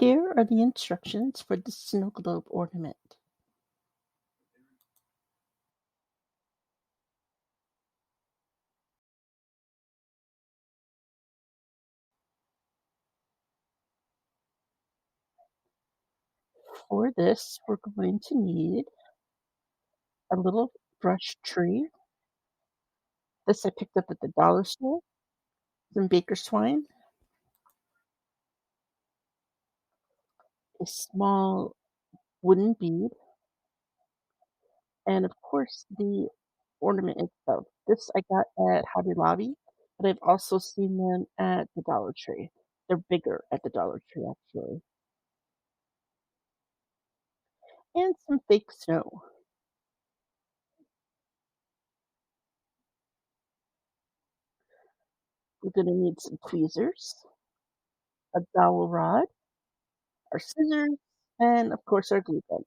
Here are the instructions for the snow globe ornament. For this, we're going to need a little brush tree. This I picked up at the dollar store, some baker's twine, a small wooden bead, and of course the ornament itself. This I got at Hobby Lobby, but I've also seen them at the Dollar Tree. They're bigger at the Dollar Tree, actually. And some fake snow. We're going to need some tweezers, a dowel rod, our scissors, and of course our glue gun.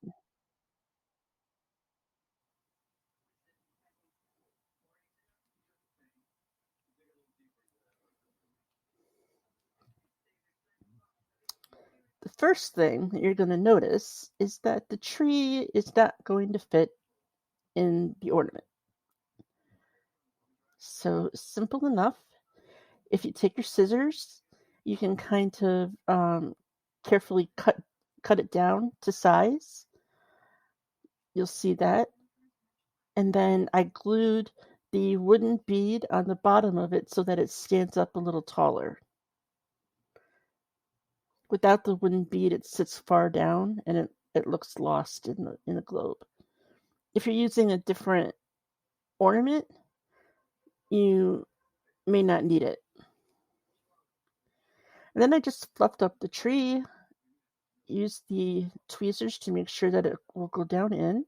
The first thing that you're going to notice is that the tree is not going to fit in the ornament. So simple enough. If you take your scissors, you can kind of carefully cut it down to size. You'll see that. And then I glued the wooden bead on the bottom of it so that it stands up a little taller. Without the wooden bead, it sits far down and it looks lost in the globe. If you're using a different ornament, you may not need it. And then I just fluffed up the tree, used the tweezers to make sure that it will go down in.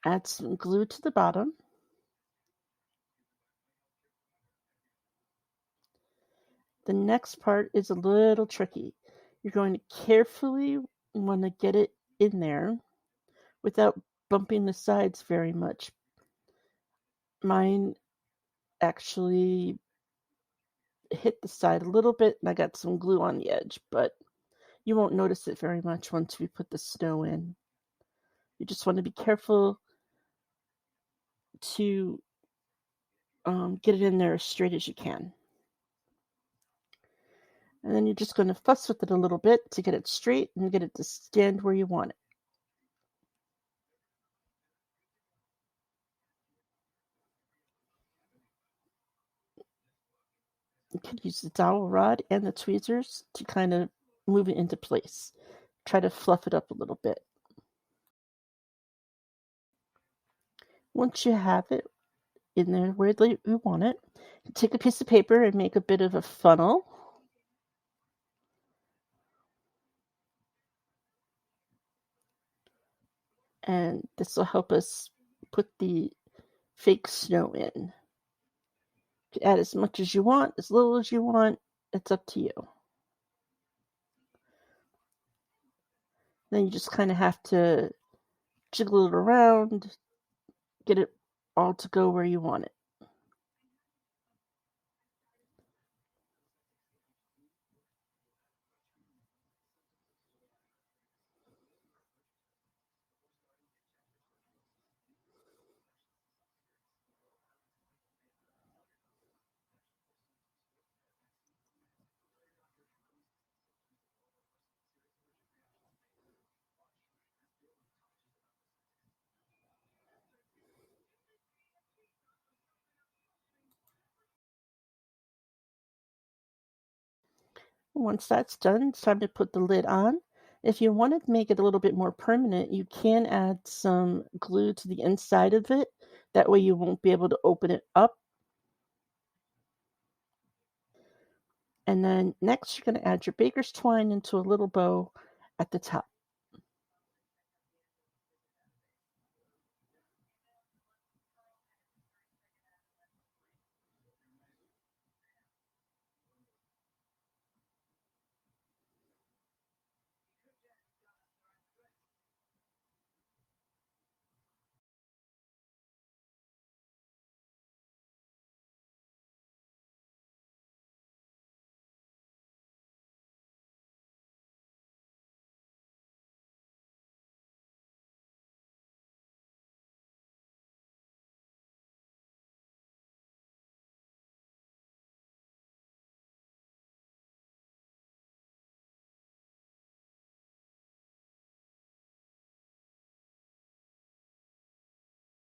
Add some glue to the bottom. The next part is a little tricky. You're going to carefully want to get it in there without bumping the sides very much. Mine actually hit the side a little bit and I got some glue on the edge, but you won't notice it very much once we put the snow in. You just want to be careful to get it in there as straight as you can. And then you're just going to fuss with it a little bit to get it straight and get it to stand where you want it. You can use the dowel rod and the tweezers to kind of move it into place. Try to fluff it up a little bit. Once you have it in there where you want it, take a piece of paper and make a bit of a funnel. And this will help us put the fake snow in. You can add as much as you want, as little as you want. It's up to you. Then you just kind of have to jiggle it around, get it all to go where you want it. Once that's done, it's time to put the lid on. If you want to make it a little bit more permanent, you can add some glue to the inside of it. That way you won't be able to open it up. And then next you're going to add your baker's twine into a little bow at the top.